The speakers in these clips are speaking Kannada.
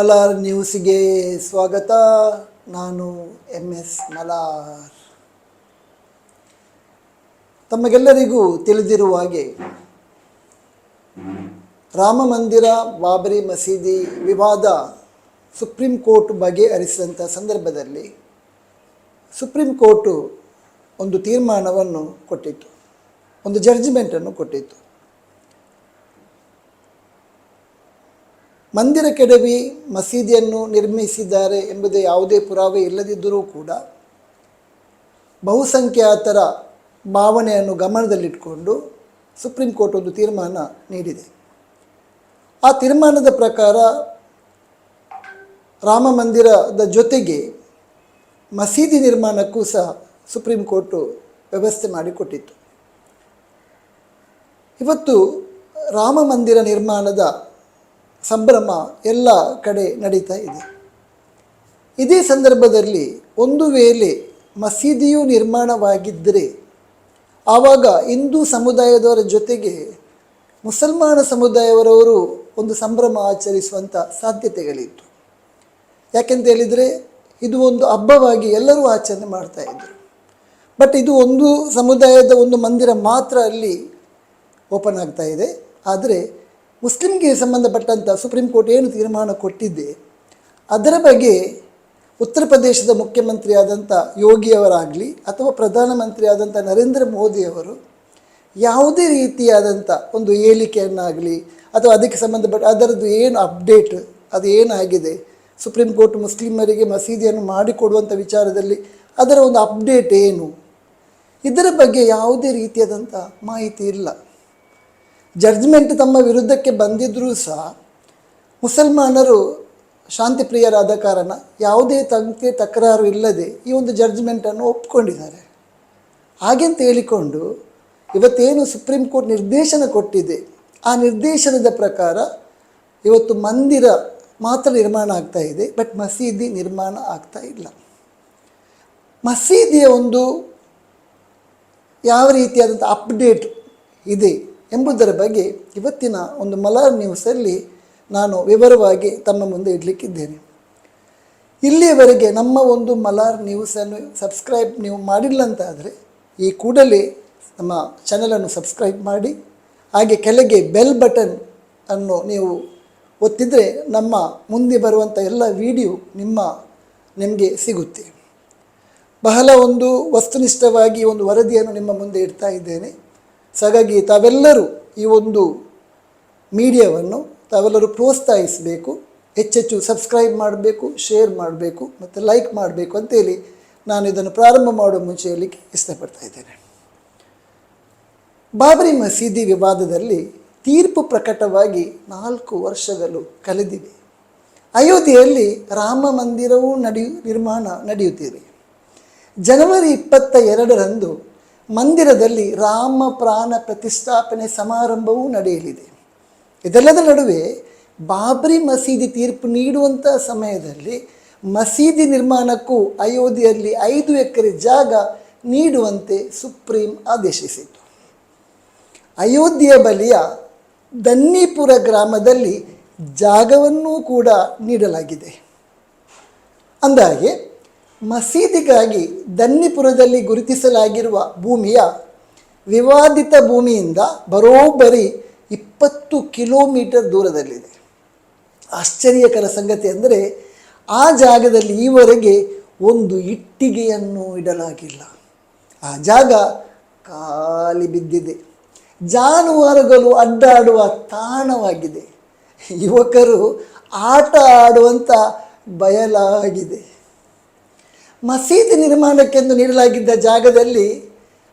ಮಲಾರ್ ನ್ಯೂಸ್ಗೆ ಸ್ವಾಗತ. ನಾನು MS ಮಲಾರ್. ತಮಗೆಲ್ಲರಿಗೂ ತಿಳಿದಿರುವ ಹಾಗೆ ರಾಮ ಮಂದಿರ ಬಾಬರಿ ಮಸೀದಿ ವಿವಾದ ಸುಪ್ರೀಂ ಕೋರ್ಟ್ ಬಗೆಹರಿಸಿದಂಥ ಸಂದರ್ಭದಲ್ಲಿ ಸುಪ್ರೀಂ ಕೋರ್ಟು ಒಂದು ತೀರ್ಮಾನವನ್ನು ಕೊಟ್ಟಿತ್ತು, ಒಂದು ಜಡ್ಜ್ಮೆಂಟನ್ನು ಕೊಟ್ಟಿತ್ತು. ಮಂದಿರ ಕೆಡವಿ ಮಸೀದಿಯನ್ನು ನಿರ್ಮಿಸಿದ್ದಾರೆ ಎಂಬುದೇ ಯಾವುದೇ ಪುರಾವೆ ಇಲ್ಲದಿದ್ದರೂ ಕೂಡ ಬಹುಸಂಖ್ಯಾತರ ಭಾವನೆಯನ್ನು ಗಮನದಲ್ಲಿಟ್ಟುಕೊಂಡು ಸುಪ್ರೀಂ ಕೋರ್ಟ್ ಒಂದು ತೀರ್ಮಾನ ನೀಡಿದೆ. ಆ ತೀರ್ಮಾನದ ಪ್ರಕಾರ ರಾಮ ಮಂದಿರದ ಜೊತೆಗೆ ಮಸೀದಿ ನಿರ್ಮಾಣಕ್ಕೂ ಸಹ ಸುಪ್ರೀಂ ಕೋರ್ಟು ವ್ಯವಸ್ಥೆ ಮಾಡಿಕೊಟ್ಟಿತ್ತು. ಇವತ್ತು ರಾಮ ಮಂದಿರ ನಿರ್ಮಾಣದ ಸಂಭ್ರಮ ಎಲ್ಲ ಕಡೆ ನಡೀತಾ ಇದೆ. ಇದೇ ಸಂದರ್ಭದಲ್ಲಿ ಒಂದು ವೇಳೆ ಮಸೀದಿಯು ನಿರ್ಮಾಣವಾಗಿದ್ದರೆ ಆವಾಗ ಹಿಂದೂ ಸಮುದಾಯದವರ ಜೊತೆಗೆ ಮುಸಲ್ಮಾನ ಸಮುದಾಯವರವರು ಒಂದು ಸಂಭ್ರಮ ಆಚರಿಸುವಂಥ ಸಾಧ್ಯತೆಗಳಿತ್ತು. ಯಾಕೆಂತ ಹೇಳಿದರೆ ಇದು ಒಂದು ಹಬ್ಬವಾಗಿ ಎಲ್ಲರೂ ಆಚರಣೆ ಮಾಡ್ತಾಯಿದ್ರು. ಬಟ್ ಇದು ಒಂದು ಸಮುದಾಯದ ಒಂದು ಮಂದಿರ ಮಾತ್ರ ಅಲ್ಲಿ ಓಪನ್ ಆಗ್ತಾ ಇದೆ. ಆದರೆ ಮುಸ್ಲಿಮ್ಗೆ ಸಂಬಂಧಪಟ್ಟಂಥ ಸುಪ್ರೀಂ ಕೋರ್ಟ್ ಏನು ತೀರ್ಮಾನ ಕೊಟ್ಟಿದೆ ಅದರ ಬಗ್ಗೆ ಉತ್ತರ ಪ್ರದೇಶದ ಮುಖ್ಯಮಂತ್ರಿ ಆದಂಥ ಯೋಗಿಯವರಾಗಲಿ ಅಥವಾ ಪ್ರಧಾನಮಂತ್ರಿ ಆದಂಥ ನರೇಂದ್ರ ಮೋದಿಯವರು ಯಾವುದೇ ರೀತಿಯಾದಂಥ ಒಂದು ಹೇಳಿಕೆಯನ್ನಾಗಲಿ ಅಥವಾ ಅದಕ್ಕೆ ಸಂಬಂಧಪಟ್ಟ ಅದರದ್ದು ಏನು ಅಪ್ಡೇಟ್ ಅದು ಏನಾಗಿದೆ, ಸುಪ್ರೀಂ ಕೋರ್ಟ್ ಮುಸ್ಲಿಮರಿಗೆ ಮಸೀದಿಯನ್ನು ಮಾಡಿಕೊಡುವಂಥ ವಿಚಾರದಲ್ಲಿ ಅದರ ಒಂದು ಅಪ್ಡೇಟ್ ಏನು, ಇದರ ಬಗ್ಗೆ ಯಾವುದೇ ರೀತಿಯಾದಂಥ ಮಾಹಿತಿ ಇಲ್ಲ. ಜಡ್ಜ್ಮೆಂಟ್ ತಮ್ಮ ವಿರುದ್ಧಕ್ಕೆ ಬಂದಿದ್ದರೂ ಸಹ ಮುಸಲ್ಮಾನರು ಶಾಂತಿ ಪ್ರಿಯರಾದ ಕಾರಣ ಯಾವುದೇ ತಕರಾರು ಇಲ್ಲದೆ ಈ ಒಂದು ಜಡ್ಜ್ಮೆಂಟನ್ನು ಒಪ್ಕೊಂಡಿದ್ದಾರೆ. ಹಾಗೆಂತ ಹೇಳಿಕೊಂಡು ಇವತ್ತೇನು ಸುಪ್ರೀಂ ಕೋರ್ಟ್ ನಿರ್ದೇಶನ ಕೊಟ್ಟಿದೆ ಆ ನಿರ್ದೇಶನದ ಪ್ರಕಾರ ಇವತ್ತು ಮಂದಿರ ಮಾತ್ರ ನಿರ್ಮಾಣ ಆಗ್ತಾ ಇದೆ, ಬಟ್ ಮಸೀದಿ ನಿರ್ಮಾಣ ಆಗ್ತಾ ಇಲ್ಲ. ಮಸೀದಿಯ ಒಂದು ಯಾವ ರೀತಿಯಾದಂಥ ಅಪ್ಡೇಟ್ ಇದೆ ಎಂಬುದರ ಬಗ್ಗೆ ಇವತ್ತಿನ ಒಂದು ಮಲಾರ್ ನ್ಯೂಸಲ್ಲಿ ನಾನು ವಿವರವಾಗಿ ತಮ್ಮ ಮುಂದೆ ಇಡಲಿಕ್ಕಿದ್ದೇನೆ. ಇಲ್ಲಿಯವರೆಗೆ ನಮ್ಮ ಒಂದು ಮಲಾರ್ ನ್ಯೂಸನ್ನು ಸಬ್ಸ್ಕ್ರೈಬ್ ನೀವು ಮಾಡಿಲ್ಲ ಅಂತಾದರೆ ಈ ಕೂಡಲೇ ನಮ್ಮ ಚಾನಲನ್ನು ಸಬ್ಸ್ಕ್ರೈಬ್ ಮಾಡಿ, ಹಾಗೆ ಕೆಳಗೆ ಬೆಲ್ ಬಟನ್ ಅನ್ನು ನೀವು ಒತ್ತಿದರೆ ನಮ್ಮ ಮುಂದೆ ಬರುವಂಥ ಎಲ್ಲ ವಿಡಿಯೋ ನಿಮಗೆ ಸಿಗುತ್ತೆ. ಬಹಳ ಒಂದು ವಸ್ತುನಿಷ್ಠವಾಗಿ ಒಂದು ವರದಿಯನ್ನು ನಿಮ್ಮ ಮುಂದೆ ಇಡ್ತಾ ಇದ್ದೇನೆ. ಸೊ ಹಾಗಾಗಿ ತಾವೆಲ್ಲರೂ ಈ ಒಂದು ಮೀಡಿಯಾವನ್ನು ತಾವೆಲ್ಲರೂ ಪ್ರೋತ್ಸಾಹಿಸಬೇಕು, ಹೆಚ್ಚೆಚ್ಚು ಸಬ್ಸ್ಕ್ರೈಬ್ ಮಾಡಬೇಕು, ಶೇರ್ ಮಾಡಬೇಕು ಮತ್ತು ಲೈಕ್ ಮಾಡಬೇಕು ಅಂತೇಳಿ ನಾನು ಇದನ್ನು ಪ್ರಾರಂಭ ಮಾಡುವ ಮುಂಚೆ ಹೇಳಲಿಕ್ಕೆ ಇಷ್ಟಪಡ್ತಾ ಇದ್ದೇನೆ. ಬಾಬರಿ ಮಸೀದಿ ವಿವಾದದಲ್ಲಿ ತೀರ್ಪು ಪ್ರಕಟವಾಗಿ 4 ವರ್ಷಗಳು ಕಳೆದಿವೆ. ಅಯೋಧ್ಯೆಯಲ್ಲಿ ರಾಮ ಮಂದಿರವೂ ನಿರ್ಮಾಣ ನಡೆಯುತ್ತಿದೆ. ಜನವರಿ 22ರಂದು ಮಂದಿರದಲ್ಲಿ ರಾಮ ಪ್ರಾಣ ಪ್ರತಿಷ್ಠಾಪನೆ ಸಮಾರಂಭವೂ ನಡೆಯಲಿದೆ. ಇದೆಲ್ಲದರ ನಡುವೆ ಬಾಬರಿ ಮಸೀದಿ ತೀರ್ಪು ನೀಡುವಂಥ ಸಮಯದಲ್ಲಿ ಮಸೀದಿ ನಿರ್ಮಾಣಕ್ಕೂ ಅಯೋಧ್ಯೆಯಲ್ಲಿ 5 ಎಕರೆ ಜಾಗ ನೀಡುವಂತೆ ಸುಪ್ರೀಂ ಆದೇಶಿಸಿತು. ಅಯೋಧ್ಯೆಯ ಬಳಿಯ ದನ್ನಿಪುರ ಗ್ರಾಮದಲ್ಲಿ ಜಾಗವನ್ನೂ ಕೂಡ ನೀಡಲಾಗಿದೆ. ಅಂದಾಗೆ ಮಸೀದಿಗಾಗಿ ದನ್ನಿಪುರದಲ್ಲಿ ಗುರುತಿಸಲಾಗಿರುವ ಭೂಮಿಯ ವಿವಾದಿತ ಭೂಮಿಯಿಂದ ಬರೋಬ್ಬರಿ 20 ಕಿಲೋಮೀಟರ್ ದೂರದಲ್ಲಿದೆ. ಆಶ್ಚರ್ಯಕರ ಸಂಗತಿ ಅಂದರೆ ಆ ಜಾಗದಲ್ಲಿ ಈವರೆಗೆ ಒಂದು ಇಟ್ಟಿಗೆಯನ್ನು ಇಡಲಾಗಿಲ್ಲ. ಆ ಜಾಗ ಖಾಲಿ ಬಿದ್ದಿದೆ. ಜಾನುವಾರುಗಳು ಅಡ್ಡಾಡುವ ತಾಣವಾಗಿದೆ. ಯುವಕರು ಆಟ ಆಡುವಂಥ ಬಯಲಾಗಿದೆ. ಮಸೀದಿ ನಿರ್ಮಾಣಕ್ಕೆಂದು ನೀಡಲಾಗಿದ್ದ ಜಾಗದಲ್ಲಿ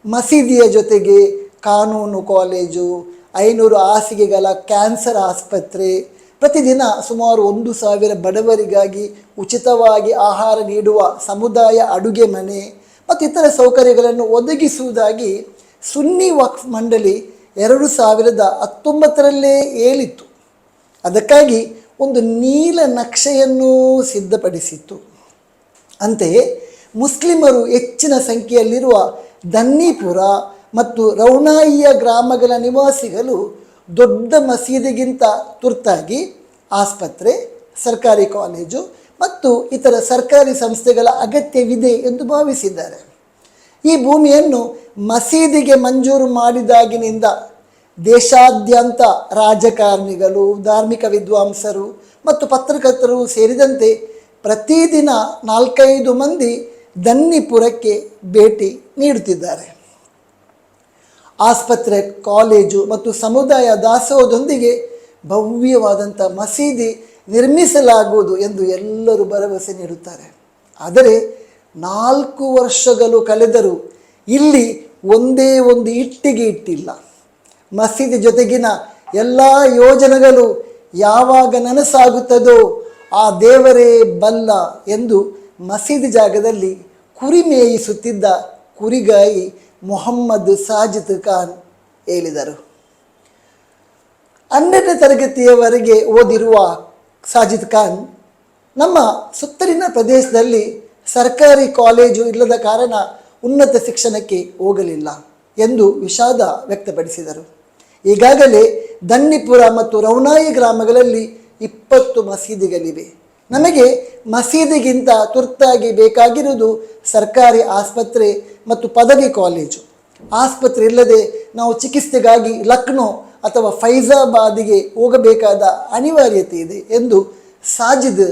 ಮಸೀದಿಯ ಜೊತೆಗೆ ಕಾನೂನು ಕಾಲೇಜು, 500 ಹಾಸಿಗೆಗಳ ಕ್ಯಾನ್ಸರ್ ಆಸ್ಪತ್ರೆ, ಪ್ರತಿದಿನ ಸುಮಾರು 1,000 ಬಡವರಿಗಾಗಿ ಉಚಿತವಾಗಿ ಆಹಾರ ನೀಡುವ ಸಮುದಾಯ ಅಡುಗೆ ಮನೆ ಮತ್ತು ಇತರ ಸೌಕರ್ಯಗಳನ್ನು ಒದಗಿಸುವುದಾಗಿ ಸುನ್ನಿ ವಕ್ಫ್ ಮಂಡಳಿ 2019ರಲ್ಲೇ ಹೇಳಿತ್ತು. ಅದಕ್ಕಾಗಿ ಒಂದು ನೀಲ ನಕ್ಷೆಯನ್ನು ಸಿದ್ಧಪಡಿಸಿತ್ತು. ಅಂತೆಯೇ ಮುಸ್ಲಿಮರು ಹೆಚ್ಚಿನ ಸಂಖ್ಯೆಯಲ್ಲಿರುವ ದನ್ನಿಪುರ ಮತ್ತು ರೌನಾಯಿಯ ಗ್ರಾಮಗಳ ನಿವಾಸಿಗಳು ದೊಡ್ಡ ಮಸೀದಿಗಿಂತ ತುರ್ತಾಗಿ ಆಸ್ಪತ್ರೆ, ಸರ್ಕಾರಿ ಕಾಲೇಜು ಮತ್ತು ಇತರ ಸರ್ಕಾರಿ ಸಂಸ್ಥೆಗಳ ಅಗತ್ಯವಿದೆ ಎಂದು ಭಾವಿಸಿದ್ದಾರೆ. ಈ ಭೂಮಿಯನ್ನು ಮಸೀದಿಗೆ ಮಂಜೂರು ಮಾಡಿದಾಗಿನಿಂದ ದೇಶಾದ್ಯಂತ ರಾಜಕಾರಣಿಗಳು, ಧಾರ್ಮಿಕ ವಿದ್ವಾಂಸರು ಮತ್ತು ಪತ್ರಕರ್ತರು ಸೇರಿದಂತೆ ಪ್ರತಿದಿನ 4-5 ಮಂದಿ ದನ್ನಿಪುರಕ್ಕೆ ಭೇಟಿ ನೀಡುತ್ತಿದ್ದಾರೆ. ಆಸ್ಪತ್ರೆ, ಕಾಲೇಜು ಮತ್ತು ಸಮುದಾಯ ದಾಸೋಹದೊಂದಿಗೆ ಭವ್ಯವಾದಂಥ ಮಸೀದಿ ನಿರ್ಮಿಸಲಾಗುವುದು ಎಂದು ಎಲ್ಲರೂ ಭರವಸೆ ನೀಡುತ್ತಾರೆ. ಆದರೆ 4 ವರ್ಷಗಳು ಕಳೆದರೂ ಇಲ್ಲಿ ಒಂದೇ ಒಂದು ಇಟ್ಟಿಗೆ ಇಟ್ಟಿಲ್ಲ. ಮಸೀದಿ ಜೊತೆಗಿನ ಎಲ್ಲ ಯೋಜನೆಗಳು ಯಾವಾಗ ನನಸಾಗುತ್ತದೋ ಆ ದೇವರೇ ಬಲ್ಲ ಎಂದು ಮಸೀದಿ ಜಾಗದಲ್ಲಿ ಕುರಿ ಮೇಯಿಸುತ್ತಿದ್ದ ಕುರಿಗಾಯಿ ಮೊಹಮ್ಮದ್ ಸಾಜಿದ್ ಖಾನ್ ಹೇಳಿದರು. 12ನೇ ತರಗತಿಯವರೆಗೆ ಓದಿರುವ ಸಾಜಿದ್ ಖಾನ್ ನಮ್ಮ ಸುತ್ತಲಿನ ಪ್ರದೇಶದಲ್ಲಿ ಸರ್ಕಾರಿ ಕಾಲೇಜು ಇಲ್ಲದ ಕಾರಣ ಉನ್ನತ ಶಿಕ್ಷಣಕ್ಕೆ ಹೋಗಲಿಲ್ಲ ಎಂದು ವಿಷಾದ ವ್ಯಕ್ತಪಡಿಸಿದರು. ಈಗಾಗಲೇ ದನ್ನಿಪುರ ಮತ್ತು ರೌನಾಯಿ ಗ್ರಾಮಗಳಲ್ಲಿ 20 ಮಸೀದಿಗಳಿವೆ. ನಮಗೆ ಮಸೀದಿಗಿಂತ ತುರ್ತಾಗಿ ಬೇಕಾಗಿರುವುದು ಸರ್ಕಾರಿ ಆಸ್ಪತ್ರೆ ಮತ್ತು ಪದವಿ ಕಾಲೇಜು. ಆಸ್ಪತ್ರೆ ಇಲ್ಲದೆ ನಾವು ಚಿಕಿತ್ಸೆಗಾಗಿ ಲಕ್ನೋ ಅಥವಾ ಫೈಜಾಬಾದಿಗೆ ಹೋಗಬೇಕಾದ ಅನಿವಾರ್ಯತೆ ಇದೆ ಎಂದು ಸಾಜಿದ್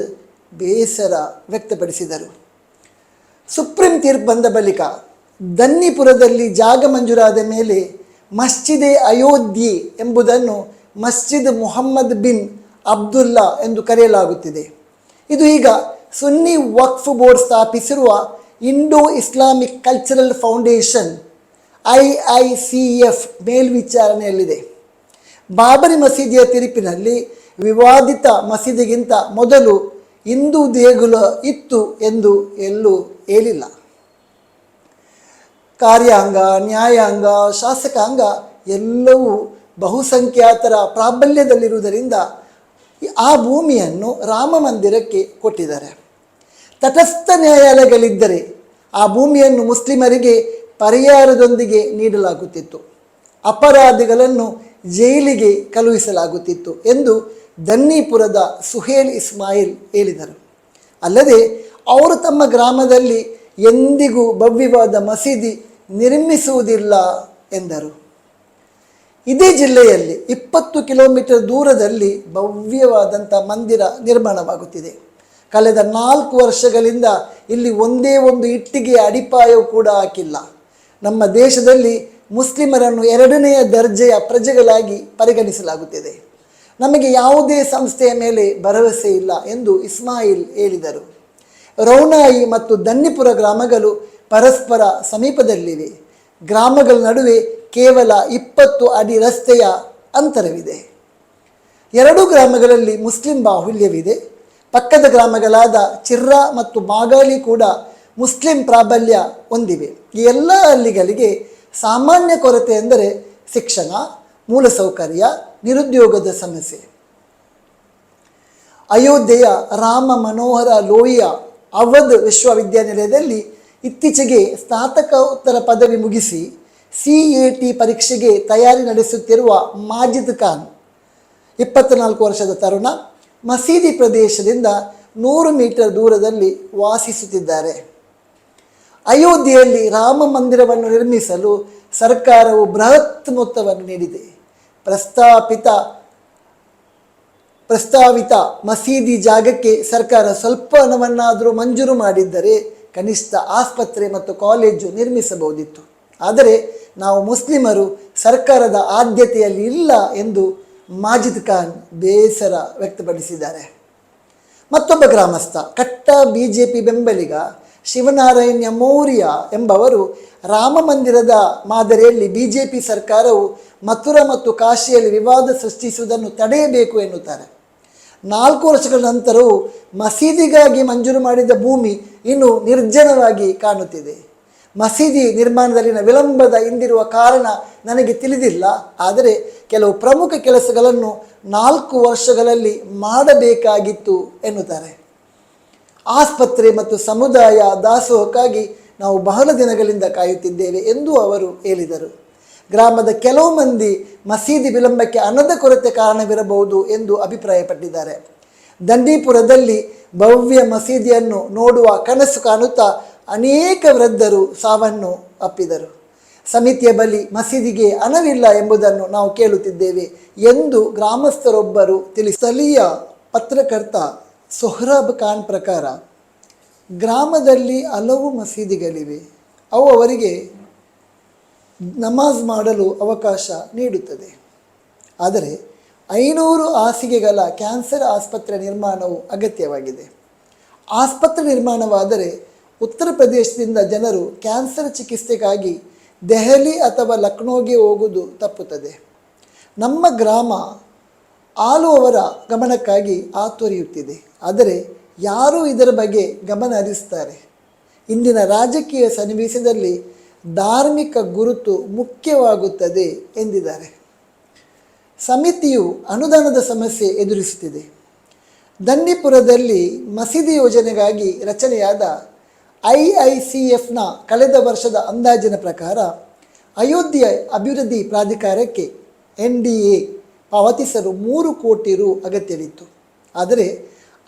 ಬೇಸರ ವ್ಯಕ್ತಪಡಿಸಿದರು. ಸುಪ್ರೀಂ ತೀರ್ಪು ಬಂದ ಬಳಿಕ ದನ್ನಿಪುರದಲ್ಲಿ ಜಾಗ ಮಂಜೂರಾದ ಮೇಲೆ ಮಸ್ಜಿದೆ ಅಯೋಧ್ಯೆ ಎಂಬುದನ್ನು ಮಸ್ಜಿದ್ ಮುಹಮ್ಮದ್ ಬಿನ್ ಅಬ್ದುಲ್ಲಾ ಎಂದು ಕರೆಯಲಾಗುತ್ತಿದೆ. ಇದು ಈಗ ಸುನ್ನಿ ವಕ್ಫ್ ಬೋರ್ಡ್ ಸ್ಥಾಪಿಸಿರುವ Indo Islamic cultural foundation IICF ಮೇಲ್ವಿಚಾರಣೆಯಲ್ಲಿದೆ. ಬಾಬರಿ ಮಸೀದಿಯ ತೀರ್ಪಿನಲ್ಲಿ ವಿವಾದಿತ ಮಸೀದಿಗಿಂತ ಮೊದಲು ಹಿಂದೂ ದೇಗುಲ ಇತ್ತು ಎಂದು ಎಲ್ಲೂ ಹೇಳಿಲ್ಲ. ಕಾರ್ಯಾಂಗ, ನ್ಯಾಯಾಂಗ, ಶಾಸಕಾಂಗ ಎಲ್ಲವೂ ಬಹುಸಂಖ್ಯಾತರ ಪ್ರಾಬಲ್ಯದಲ್ಲಿರುವುದರಿಂದ ಆ ಭೂಮಿಯನ್ನು ರಾಮ ಮಂದಿರಕ್ಕೆ ಕೊಟ್ಟಿದ್ದಾರೆ. ತಟಸ್ಥ ನ್ಯಾಯಾಲಯಗಳಿದ್ದರೆ ಆ ಭೂಮಿಯನ್ನು ಮುಸ್ಲಿಮರಿಗೆ ಪರಿಹಾರದೊಂದಿಗೆ ನೀಡಲಾಗುತ್ತಿತ್ತು, ಅಪರಾಧಿಗಳನ್ನು ಜೈಲಿಗೆ ಕಳುಹಿಸಲಾಗುತ್ತಿತ್ತು ಎಂದು ದನ್ನಿಪುರದ ಸುಹೇಲ್ ಇಸ್ಮಾಯಿಲ್ ಹೇಳಿದರು. ಅಲ್ಲದೆ ಅವರು ತಮ್ಮ ಗ್ರಾಮದಲ್ಲಿ ಎಂದಿಗೂ ಭವ್ಯವಾದ ಮಸೀದಿ ನಿರ್ಮಿಸುವುದಿಲ್ಲ ಎಂದರು. ಇದೇ ಜಿಲ್ಲೆಯಲ್ಲಿ 20 ಕಿಲೋಮೀಟರ್ ದೂರದಲ್ಲಿ ಭವ್ಯವಾದಂಥ ಮಂದಿರ ನಿರ್ಮಾಣವಾಗುತ್ತಿದೆ. ಕಳೆದ 4 ವರ್ಷಗಳಿಂದ ಇಲ್ಲಿ ಒಂದೇ ಒಂದು ಇಟ್ಟಿಗೆಯ ಅಡಿಪಾಯವೂ ಕೂಡ ಹಾಕಿಲ್ಲ. ನಮ್ಮ ದೇಶದಲ್ಲಿ ಮುಸ್ಲಿಮರನ್ನು 2ನೇ ದರ್ಜೆಯ ಪ್ರಜೆಗಳಾಗಿ ಪರಿಗಣಿಸಲಾಗುತ್ತಿದೆ. ನಮಗೆ ಯಾವುದೇ ಸಂಸ್ಥೆಯ ಮೇಲೆ ಭರವಸೆ ಇಲ್ಲ ಎಂದು ಇಸ್ಮಾಯಿಲ್ ಹೇಳಿದರು. ರೌನಾಯಿ ಮತ್ತು ದನ್ನಿಪುರ ಗ್ರಾಮಗಳು ಪರಸ್ಪರ ಸಮೀಪದಲ್ಲಿವೆ. ಗ್ರಾಮಗಳ ನಡುವೆ ಕೇವಲ 20 ಅಡಿ ರಸ್ತೆಯ ಅಂತರವಿದೆ. 2 ಗ್ರಾಮಗಳಲ್ಲಿ ಮುಸ್ಲಿಂ ಬಾಹುಲ್ಯವಿದೆ. ಪಕ್ಕದ ಗ್ರಾಮಗಳಾದ ಚಿರ್ರಾ ಮತ್ತು ಮಾಗಾಲಿ ಕೂಡ ಮುಸ್ಲಿಂ ಪ್ರಾಬಲ್ಯ ಹೊಂದಿವೆ. ಈ ಎಲ್ಲ ಹಳ್ಳಿಗಳಿಗೆ ಸಾಮಾನ್ಯ ಕೊರತೆ ಎಂದರೆ ಶಿಕ್ಷಣ, ಮೂಲಸೌಕರ್ಯ, ನಿರುದ್ಯೋಗದ ಸಮಸ್ಯೆ. ಅಯೋಧ್ಯೆಯ ರಾಮ ಮನೋಹರ ಲೋಹಿಯಾ ಅವಧ್ ವಿಶ್ವವಿದ್ಯಾನಿಲಯದಲ್ಲಿ ಇತ್ತೀಚೆಗೆ ಸ್ನಾತಕೋತ್ತರ ಪದವಿ ಮುಗಿಸಿ CAT ಪರೀಕ್ಷೆಗೆ ತಯಾರಿ ನಡೆಸುತ್ತಿರುವ ಮಾಜಿದ್ ಖಾನ್ 24 ವರ್ಷದ ತರುಣ ಮಸೀದಿ ಪ್ರದೇಶದಿಂದ 100 ಮೀಟರ್ ದೂರದಲ್ಲಿ ವಾಸಿಸುತ್ತಿದ್ದಾರೆ. ಅಯೋಧ್ಯೆಯಲ್ಲಿ ರಾಮ ಮಂದಿರವನ್ನು ನಿರ್ಮಿಸಲು ಸರ್ಕಾರವು ಬೃಹತ್ ಮೊತ್ತವನ್ನು ನೀಡಿದೆ. ಪ್ರಸ್ತಾವಿತ ಮಸೀದಿ ಜಾಗಕ್ಕೆ ಸರ್ಕಾರ ಸ್ವಲ್ಪ ಹಣವನ್ನಾದರೂ ಮಂಜೂರು ಮಾಡಿದ್ದರೆ ಕನಿಷ್ಠ ಆಸ್ಪತ್ರೆ ಮತ್ತು ಕಾಲೇಜು ನಿರ್ಮಿಸಬಹುದಿತ್ತು. ಆದರೆ ನಾವು ಮುಸ್ಲಿಮರು ಸರ್ಕಾರದ ಆದ್ಯತೆಯಲ್ಲಿ ಇಲ್ಲ ಎಂದು ಮಾಜಿದ್ ಖಾನ್ ಬೇಸರ ವ್ಯಕ್ತಪಡಿಸಿದ್ದಾರೆ. ಮತ್ತೊಬ್ಬ ಗ್ರಾಮಸ್ಥ, ಕಟ್ಟ BJP ಬೆಂಬಲಿಗ ಶಿವನಾರಾಯಣ ಮೌರ್ಯ ಎಂಬವರು ರಾಮ ಮಂದಿರದ ಮಾದರಿಯಲ್ಲಿ BJP ಸರ್ಕಾರವು ಮಥುರಾ ಮತ್ತು ಕಾಶಿಯಲ್ಲಿ ವಿವಾದ ಸೃಷ್ಟಿಸುವುದನ್ನು ತಡೆಯಬೇಕು ಎನ್ನುತ್ತಾರೆ. 4 ವರ್ಷಗಳ ನಂತರವೂ ಮಸೀದಿಗಾಗಿ ಮಂಜೂರು ಮಾಡಿದ ಭೂಮಿ ಇನ್ನು ನಿರ್ಜನವಾಗಿ ಕಾಣುತ್ತಿದೆ. ಮಸೀದಿ ನಿರ್ಮಾಣದಲ್ಲಿನ ವಿಳಂಬದ ಹಿಂದಿರುವ ಕಾರಣ ನನಗೆ ತಿಳಿದಿಲ್ಲ. ಆದರೆ ಕೆಲವು ಪ್ರಮುಖ ಕೆಲಸಗಳನ್ನು 4 ವರ್ಷಗಳಲ್ಲಿ ಮಾಡಬೇಕಾಗಿತ್ತು ಎನ್ನುತ್ತಾರೆ. ಆಸ್ಪತ್ರೆ ಮತ್ತು ಸಮುದಾಯ ದಾಸೋಹಕ್ಕಾಗಿ ನಾವು ಬಹಳ ದಿನಗಳಿಂದ ಕಾಯುತ್ತಿದ್ದೇವೆ ಎಂದು ಅವರು ಹೇಳಿದರು. ಗ್ರಾಮದ ಕೆಲವು ಮಂದಿ ಮಸೀದಿ ವಿಳಂಬಕ್ಕೆ ಹಣದ ಕೊರತೆ ಕಾರಣವಿರಬಹುದು ಎಂದು ಅಭಿಪ್ರಾಯಪಟ್ಟಿದ್ದಾರೆ. ದಂಡಿಪುರದಲ್ಲಿ ಭವ್ಯ ಮಸೀದಿಯನ್ನು ನೋಡುವ ಕನಸು ಕಾಣುತ್ತಾ ಅನೇಕ ವೃದ್ಧರು ಸಾವನ್ನು ಅಪ್ಪಿದರು. ಸಮಿತಿಯ ಬಳಿ ಮಸೀದಿಗೆ ಹಣವಿಲ್ಲ ಎಂಬುದನ್ನು ನಾವು ಕೇಳುತ್ತಿದ್ದೇವೆ ಎಂದು ಗ್ರಾಮಸ್ಥರೊಬ್ಬರು ಸ್ಥಳೀಯ ಪತ್ರಕರ್ತ ಸೊಹ್ರಾಬ್ ಖಾನ್ ಪ್ರಕಾರ ಗ್ರಾಮದಲ್ಲಿ ಹಲವು ಮಸೀದಿಗಳಿವೆ, ಅವು ಅವರಿಗೆ ನಮಾಜ್ ಮಾಡಲು ಅವಕಾಶ ನೀಡುತ್ತದೆ. ಆದರೆ 500 ಹಾಸಿಗೆಗಳ ಕ್ಯಾನ್ಸರ್ ಆಸ್ಪತ್ರೆ ನಿರ್ಮಾಣವು ಅಗತ್ಯವಾಗಿದೆ. ಆಸ್ಪತ್ರೆ ನಿರ್ಮಾಣವಾದರೆ ಉತ್ತರ ಪ್ರದೇಶದಿಂದ ಜನರು ಕ್ಯಾನ್ಸರ್ ಚಿಕಿತ್ಸೆಗಾಗಿ ದೆಹಲಿ ಅಥವಾ ಲಕ್ನೋಗೆ ಹೋಗುವುದು ತಪ್ಪುತ್ತದೆ. ನಮ್ಮ ಗ್ರಾಮ ಆಳುವವರ ಗಮನಕ್ಕಾಗಿ ಹಾತೊರೆಯುತ್ತಿದೆ, ಆದರೆ ಯಾರು ಇದರ ಬಗ್ಗೆ ಗಮನ ಹರಿಸ್ತಾರೆ? ಇಂದಿನ ರಾಜಕೀಯ ಸನ್ನಿವೇಶದಲ್ಲಿ ಧಾರ್ಮಿಕ ಗುರುತು ಮುಖ್ಯವಾಗುತ್ತದೆ ಎಂದಿದ್ದಾರೆ. ಸಮಿತಿಯು ಅನುದಾನದ ಸಮಸ್ಯೆ ಎದುರಿಸುತ್ತಿದೆ. ದಂಡಿಪುರದಲ್ಲಿ ಮಸೀದಿ ಯೋಜನೆಗಾಗಿ ರಚನೆಯಾದ IICFನ ಕಳೆದ ವರ್ಷದ ಅಂದಾಜಿನ ಪ್ರಕಾರ ಅಯೋಧ್ಯೆ ಅಭಿವೃದ್ಧಿ ಪ್ರಾಧಿಕಾರಕ್ಕೆ NDA ಪಾವತಿಸಲು 3 ಕೋಟಿ ರು ಅಗತ್ಯವಿತ್ತು. ಆದರೆ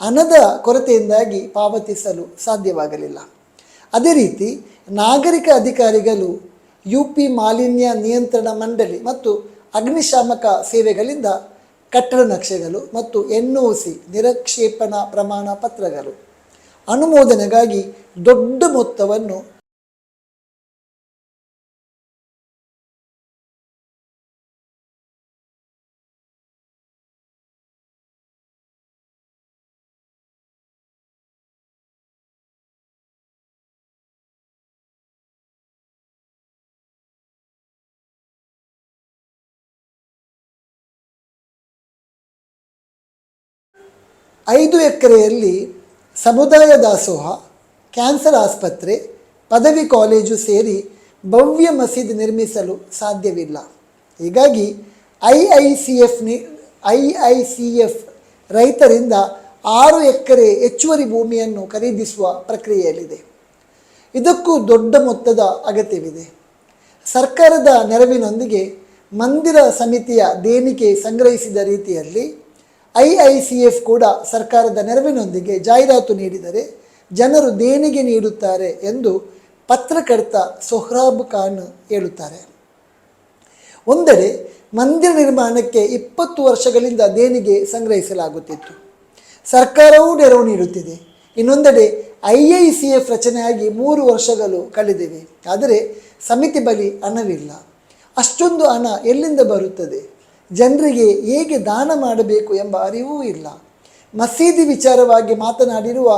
ಹಣದ ಕೊರತೆಯಿಂದಾಗಿ ಪಾವತಿಸಲು ಸಾಧ್ಯವಾಗಲಿಲ್ಲ. ಅದೇ ರೀತಿ ನಾಗರಿಕ ಅಧಿಕಾರಿಗಳು UP ಮಾಲಿನ್ಯ ನಿಯಂತ್ರಣ ಮಂಡಳಿ ಮತ್ತು ಅಗ್ನಿಶಾಮಕ ಸೇವೆಗಳಿಂದ ಕಟ್ಟಡ ನಕ್ಷೆಗಳು ಮತ್ತು NOC ನಿರಕ್ಷೇಪಣಾ ಪ್ರಮಾಣ ಪತ್ರಗಳು ಅನುಮೋದನೆಗಾಗಿ ದೊಡ್ಡ ಮೊತ್ತವನ್ನು ಐದು ಎಕರೆಯಲ್ಲಿ ಸಮುದಾಯ ದಾಸೋಹ, ಕ್ಯಾನ್ಸರ್ ಆಸ್ಪತ್ರೆ, ಪದವಿ ಕಾಲೇಜು ಸೇರಿ ಭವ್ಯ ಮಸೀದಿ ನಿರ್ಮಿಸಲು ಸಾಧ್ಯವಿಲ್ಲ. ಹೀಗಾಗಿ IICF ರೈತರಿಂದ 6 ಎಕರೆ ಹೆಚ್ಚುವರಿ ಭೂಮಿಯನ್ನು ಖರೀದಿಸುವ ಪ್ರಕ್ರಿಯೆಯಲ್ಲಿದೆ. ಇದಕ್ಕೂ ದೊಡ್ಡ ಮೊತ್ತದ ಅಗತ್ಯವಿದೆ. ಸರ್ಕಾರದ ನೆರವಿನೊಂದಿಗೆ ಮಂದಿರ ಸಮಿತಿಯ ದೇಣಿಗೆ ಸಂಗ್ರಹಿಸಿದ ರೀತಿಯಲ್ಲಿ IICF ಕೂಡ ಸರ್ಕಾರದ ನೆರವಿನೊಂದಿಗೆ ಜಾಹೀರಾತು ನೀಡಿದರೆ ಜನರು ದೇಣಿಗೆ ನೀಡುತ್ತಾರೆ ಎಂದು ಪತ್ರಕರ್ತ ಸೊಹ್ರಾಬ್ ಖಾನ್ ಹೇಳುತ್ತಾರೆ. ಒಂದೆಡೆ ಮಂದಿರ ನಿರ್ಮಾಣಕ್ಕೆ 20 ವರ್ಷಗಳಿಂದ ದೇಣಿಗೆ ಸಂಗ್ರಹಿಸಲಾಗುತ್ತಿತ್ತು, ಸರ್ಕಾರವೂ ನೆರವು ನೀಡುತ್ತಿದೆ. ಇನ್ನೊಂದೆಡೆ IICF ರಚನೆಯಾಗಿ 3 ವರ್ಷಗಳು ಕಳೆದಿವೆ, ಆದರೆ ಸಮಿತಿ ಬಳಿ ಹಣವಿಲ್ಲ. ಅಷ್ಟೊಂದು ಹಣ ಎಲ್ಲಿಂದ ಬರುತ್ತದೆ? ಜನರಿಗೆ ಹೇಗೆ ದಾನ ಮಾಡಬೇಕು ಎಂಬ ಅರಿವೂ ಇಲ್ಲ. ಮಸೀದಿ ವಿಚಾರವಾಗಿ ಮಾತನಾಡಿರುವ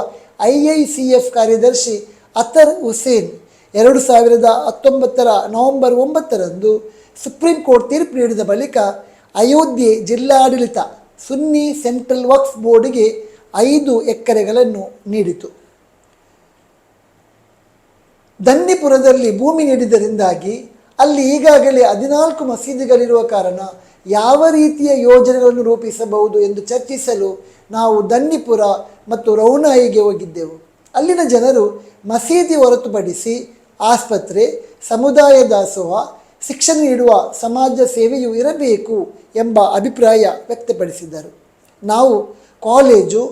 IICF ಕಾರ್ಯದರ್ಶಿ ಅತರ್ ಹುಸೇನ್ 2019 ನವೆಂಬರ್ 9ರಂದು ಸುಪ್ರೀಂ ಕೋರ್ಟ್ ತೀರ್ಪು ನೀಡಿದ ಬಳಿಕ ಅಯೋಧ್ಯೆ ಜಿಲ್ಲಾಡಳಿತ ಸುನ್ನಿ ಸೆಂಟ್ರಲ್ ವಕ್ಫ್ ಬೋರ್ಡ್ಗೆ 5 ಎಕರೆಗಳನ್ನು ನೀಡಿತು. ದಂಡಿಪುರದಲ್ಲಿ ಭೂಮಿ ನೀಡಿದ್ದರಿಂದಾಗಿ ಅಲ್ಲಿ ಈಗಾಗಲೇ 14 ಮಸೀದಿಗಳಿರುವ ಕಾರಣ ಯಾವ ರೀತಿಯ ಯೋಜನೆಗಳನ್ನು ರೂಪಿಸಬಹುದು ಎಂದು ಚರ್ಚಿಸಲು ನಾವು ದಂಡಿಪುರ ಮತ್ತು ರೌನಾಯಿಗೆ ಹೋಗಿದ್ದೆವು. ಅಲ್ಲಿನ ಜನರು ಮಸೀದಿ ಹೊರತುಪಡಿಸಿ ಆಸ್ಪತ್ರೆ, ಸಮುದಾಯ ದಾಸೋಹ, ಶಿಕ್ಷಣ ನೀಡುವ ಸಮಾಜ ಸೇವೆಯೂ ಇರಬೇಕು ಎಂಬ ಅಭಿಪ್ರಾಯ ವ್ಯಕ್ತಪಡಿಸಿದ್ದರು. ನಾವು ಕಾಲೇಜು,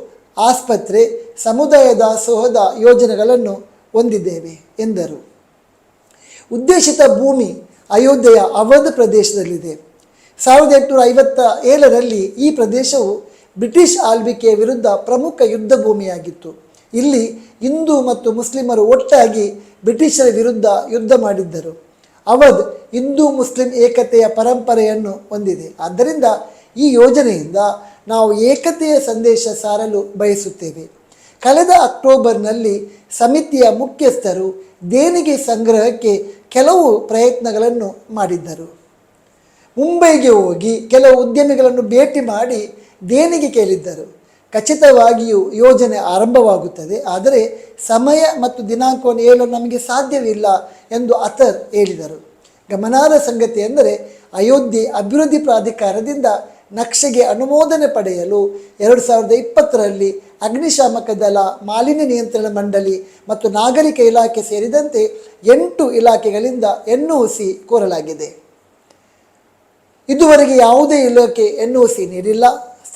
ಆಸ್ಪತ್ರೆ, ಸಮುದಾಯ ದಾಸೋಹದ ಯೋಜನೆಗಳನ್ನು ಹೊಂದಿದ್ದೇವೆ ಎಂದರು. ಉದ್ದೇಶಿತ ಭೂಮಿ ಅಯೋಧ್ಯೆಯ ಅವಧ್ ಪ್ರದೇಶದಲ್ಲಿದೆ. 1857ರಲ್ಲಿ ಈ ಪ್ರದೇಶವು ಬ್ರಿಟಿಷ್ ಆಳ್ವಿಕೆಯ ವಿರುದ್ಧ ಪ್ರಮುಖ ಯುದ್ಧ ಭೂಮಿಯಾಗಿತ್ತು. ಇಲ್ಲಿ ಹಿಂದೂ ಮತ್ತು ಮುಸ್ಲಿಮರು ಒಟ್ಟಾಗಿ ಬ್ರಿಟಿಷರ ವಿರುದ್ಧ ಯುದ್ಧ ಮಾಡಿದ್ದರು. ಅವಧ್ ಹಿಂದೂ ಮುಸ್ಲಿಂ ಏಕತೆಯ ಪರಂಪರೆಯನ್ನು ಹೊಂದಿದೆ. ಆದ್ದರಿಂದ ಈ ಯೋಜನೆಯಿಂದ ನಾವು ಏಕತೆಯ ಸಂದೇಶ ಸಾರಲು ಬಯಸುತ್ತೇವೆ. ಕಳೆದ ಅಕ್ಟೋಬರ್ನಲ್ಲಿ ಸಮಿತಿಯ ಮುಖ್ಯಸ್ಥರು ದೇಣಿಗೆ ಸಂಗ್ರಹಕ್ಕೆ ಕೆಲವು ಪ್ರಯತ್ನಗಳನ್ನು ಮಾಡಿದ್ದರು. ಮುಂಬೈಗೆ ಹೋಗಿ ಕೆಲವು ಉದ್ಯಮಿಗಳನ್ನು ಭೇಟಿ ಮಾಡಿ ದೇಣಿಗೆ ಕೇಳಿದ್ದರು. ಖಚಿತವಾಗಿಯೂ ಯೋಜನೆ ಆರಂಭವಾಗುತ್ತದೆ, ಆದರೆ ಸಮಯ ಮತ್ತು ದಿನಾಂಕವನ್ನು ಹೇಳಲು ನಮಗೆ ಸಾಧ್ಯವಿಲ್ಲ ಎಂದು ಅತರ್ ಹೇಳಿದರು. ಗಮನಾರ್ಹ ಸಂಗತಿ ಎಂದರೆ ಅಯೋಧ್ಯೆ ಅಭಿವೃದ್ಧಿ ಪ್ರಾಧಿಕಾರದಿಂದ ನಕ್ಷೆಗೆ ಅನುಮೋದನೆ ಪಡೆಯಲು 2020ರಲ್ಲಿ ಅಗ್ನಿಶಾಮಕ ದಳ, ಮಾಲಿನ್ಯ ನಿಯಂತ್ರಣ ಮಂಡಳಿ ಮತ್ತು ನಾಗರಿಕ ಇಲಾಖೆ ಸೇರಿದಂತೆ 8 ಇಲಾಖೆಗಳಿಂದ NOC ಕೋರಲಾಗಿದೆ. ಇದುವರೆಗೆ ಯಾವುದೇ ಇಲಾಖೆ NOC ನೀಡಿಲ್ಲ.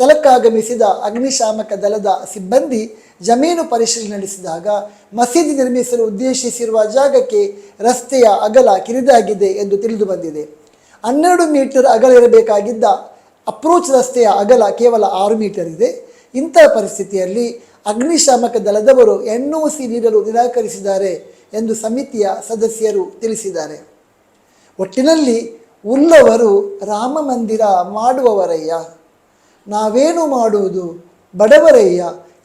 ಸ್ಥಳಕ್ಕಾಗಮಿಸಿದ ಅಗ್ನಿಶಾಮಕ ದಳದ ಸಿಬ್ಬಂದಿ ಜಮೀನು ಪರಿಶೀಲನೆ ನಡೆಸಿದಾಗ ಮಸೀದಿ ನಿರ್ಮಿಸಲು ಉದ್ದೇಶಿಸಿರುವ ಜಾಗಕ್ಕೆ ರಸ್ತೆಯ ಅಗಲ ಕಿರಿದಾಗಿದೆ ಎಂದು ತಿಳಿದು ಬಂದಿದೆ. 12 ಮೀಟರ್ ಅಗಲ ಇರಬೇಕಾಗಿದ್ದ ಅಪ್ರೋಚ್ ರಸ್ತೆಯ ಅಗಲ ಕೇವಲ 6 ಮೀಟರ್ ಇದೆ. ಇಂತಹ ಪರಿಸ್ಥಿತಿಯಲ್ಲಿ ಅಗ್ನಿಶಾಮಕ ದಳದವರು NOC ನೀಡಲು ನಿರಾಕರಿಸಿದ್ದಾರೆ ಎಂದು ಸಮಿತಿಯ ಸದಸ್ಯರು ತಿಳಿಸಿದ್ದಾರೆ. ಒಟ್ಟಿನಲ್ಲಿ ಉಳ್ಳವರು ರಾಮ ಮಂದಿರ ಮಾಡುವವರಯ್ಯ, ನಾವೇನು ಮಾಡುವುದು ಬಡವರಯ್ಯ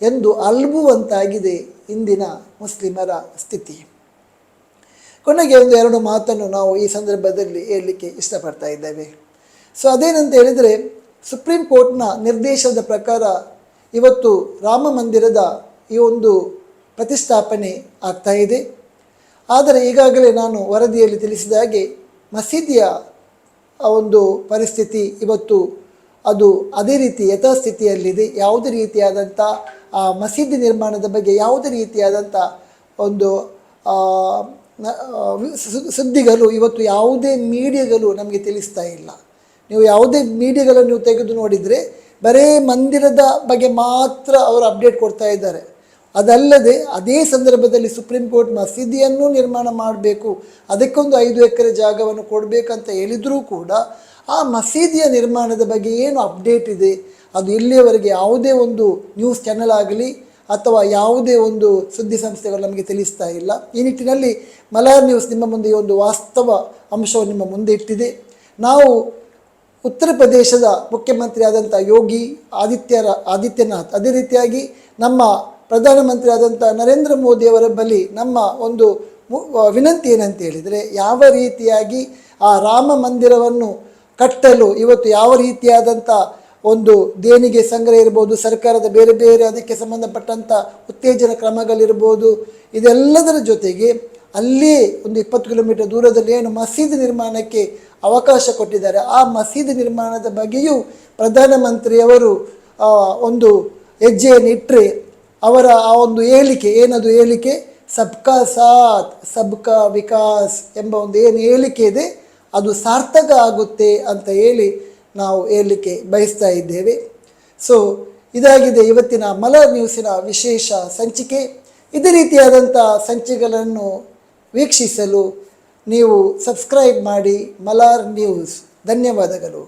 ಎಂದು ಅಲ್ಬುವಂತಾಗಿದೆ ಇಂದಿನ ಮುಸ್ಲಿಮರ ಸ್ಥಿತಿ. ಕೊನೆಗೆ ಎರಡು ಮಾತನ್ನು ನಾವು ಈ ಸಂದರ್ಭದಲ್ಲಿ ಹೇಳಲಿಕ್ಕೆ ಇಷ್ಟಪಡ್ತಾ ಇದ್ದೇವೆ. ಸೊ ಅದೇನಂತ ಹೇಳಿದರೆ, ಸುಪ್ರೀಂ ಕೋರ್ಟ್ನ ನಿರ್ದೇಶನದ ಪ್ರಕಾರ ಇವತ್ತು ರಾಮ ಮಂದಿರದ ಈ ಒಂದು ಪ್ರತಿಷ್ಠಾಪನೆ ಆಗ್ತಾ ಇದೆ. ಆದರೆ ಈಗಾಗಲೇ ನಾನು ವರದಿಯಲ್ಲಿ ತಿಳಿಸಿದ ಹಾಗೆ ಮಸೀದಿಯ ಒಂದು ಪರಿಸ್ಥಿತಿ ಇವತ್ತು ಅದು ಅದೇ ರೀತಿ ಯಥಾಸ್ಥಿತಿಯಲ್ಲಿದೆ. ಯಾವುದೇ ರೀತಿಯಾದಂಥ ಮಸೀದಿ ನಿರ್ಮಾಣದ ಬಗ್ಗೆ ಯಾವುದೇ ರೀತಿಯಾದಂಥ ಒಂದು ಸುದ್ದಿಗಳು ಇವತ್ತು ಯಾವುದೇ ಮೀಡಿಯಾಗಳು ನಮಗೆ ತಿಳಿಸ್ತಾ ಇಲ್ಲ. ನೀವು ಯಾವುದೇ ಮೀಡಿಯಾಗಳನ್ನು ನೀವು ತೆಗೆದು ನೋಡಿದರೆ ಬರೀ ಮಂದಿರದ ಬಗ್ಗೆ ಮಾತ್ರ ಅವರು ಅಪ್ಡೇಟ್ ಕೊಡ್ತಾ ಇದ್ದಾರೆ. ಅದಲ್ಲದೆ ಅದೇ ಸಂದರ್ಭದಲ್ಲಿ ಸುಪ್ರೀಂ ಕೋರ್ಟ್ ಮಸೀದಿಯನ್ನು ನಿರ್ಮಾಣ ಮಾಡಬೇಕು, ಅದಕ್ಕೊಂದು 5 ಎಕರೆ ಜಾಗವನ್ನು ಕೊಡಬೇಕಂತ ಹೇಳಿದರೂ ಕೂಡ ಆ ಮಸೀದಿಯ ನಿರ್ಮಾಣದ ಬಗ್ಗೆ ಏನು ಅಪ್ಡೇಟ್ ಇದೆ ಅದು ಇಲ್ಲಿಯವರೆಗೆ ಯಾವುದೇ ಒಂದು ನ್ಯೂಸ್ ಚಾನೆಲ್ ಆಗಲಿ ಅಥವಾ ಯಾವುದೇ ಒಂದು ಸುದ್ದಿ ಸಂಸ್ಥೆಗಳು ನಮಗೆ ತಿಳಿಸ್ತಾ ಇಲ್ಲ. ಈ ನಿಟ್ಟಿನಲ್ಲಿ ಮಲಯಾಳ ನ್ಯೂಸ್ ನಿಮ್ಮ ಮುಂದೆ ಈ ಒಂದು ವಾಸ್ತವ ಅಂಶವನ್ನು ನಿಮ್ಮ ಮುಂದೆ ಇಟ್ಟಿದೆ. ನಾವು ಉತ್ತರ ಪ್ರದೇಶದ ಮುಖ್ಯಮಂತ್ರಿ ಆದಂಥ ಯೋಗಿ ಆದಿತ್ಯನಾಥ್, ಅದೇ ರೀತಿಯಾಗಿ ನಮ್ಮ ಪ್ರಧಾನಮಂತ್ರಿ ಆದಂಥ ನರೇಂದ್ರ ಮೋದಿಯವರ ಬಳಿ ನಮ್ಮ ಒಂದು ವಿನಂತಿ ಏನಂತ ಹೇಳಿದರೆ, ಯಾವ ರೀತಿಯಾಗಿ ಆ ರಾಮ ಮಂದಿರವನ್ನು ಕಟ್ಟಲು ಇವತ್ತು ಯಾವ ರೀತಿಯಾದಂಥ ಒಂದು ದೇಣಿಗೆ ಸಂಗ್ರಹ ಇರ್ಬೋದು, ಸರ್ಕಾರದ ಬೇರೆ ಬೇರೆ ಅದಕ್ಕೆ ಸಂಬಂಧಪಟ್ಟಂಥ ಉತ್ತೇಜನ ಕ್ರಮಗಳಿರ್ಬೋದು, ಇದೆಲ್ಲದರ ಜೊತೆಗೆ ಅಲ್ಲಿಯೇ ಒಂದು 20 ಕಿಲೋಮೀಟರ್ ದೂರದಲ್ಲಿ ಏನು ಮಸೀದಿ ನಿರ್ಮಾಣಕ್ಕೆ ಅವಕಾಶ ಕೊಟ್ಟಿದ್ದಾರೆ, ಆ ಮಸೀದಿ ನಿರ್ಮಾಣದ ಬಗ್ಗೆಯೂ ಪ್ರಧಾನಮಂತ್ರಿಯವರು ಒಂದು ಹೆಜ್ಜೆಯನ್ನು ಇಟ್ಟರೆ ಅವರ ಆ ಒಂದು ಹೇಳಿಕೆ ಏನದು ಹೇಳಿಕೆ, ಸಬ್ಕಾ ಸಾಥ್ ಸಬ್ಕಾ ವಿಕಾಸ್ ಎಂಬ ಒಂದು ಏನು ಹೇಳಿಕೆ ಇದೆ ಅದು ಸಾರ್ಥಕ ಆಗುತ್ತೆ ಅಂತ ಹೇಳಿ ನಾವು ಹೇಳಲಿಕ್ಕೆ ಬಯಸ್ತಾ ಇದ್ದೇವೆ. ಸೊ ಇದಾಗಿದೆ ಇವತ್ತಿನ ಮಲರ್ ನ್ಯೂಸಿನ ವಿಶೇಷ ಸಂಚಿಕೆ. ಇದೇ ರೀತಿಯಾದಂಥ ಸಂಚಿಕೆಗಳನ್ನು ವೀಕ್ಷಿಸಲು ನೀವು ಸಬ್ಸ್ಕ್ರೈಬ್ ಮಾಡಿ ಮಲರ್ ನ್ಯೂಸ್. ಧನ್ಯವಾದಗಳು.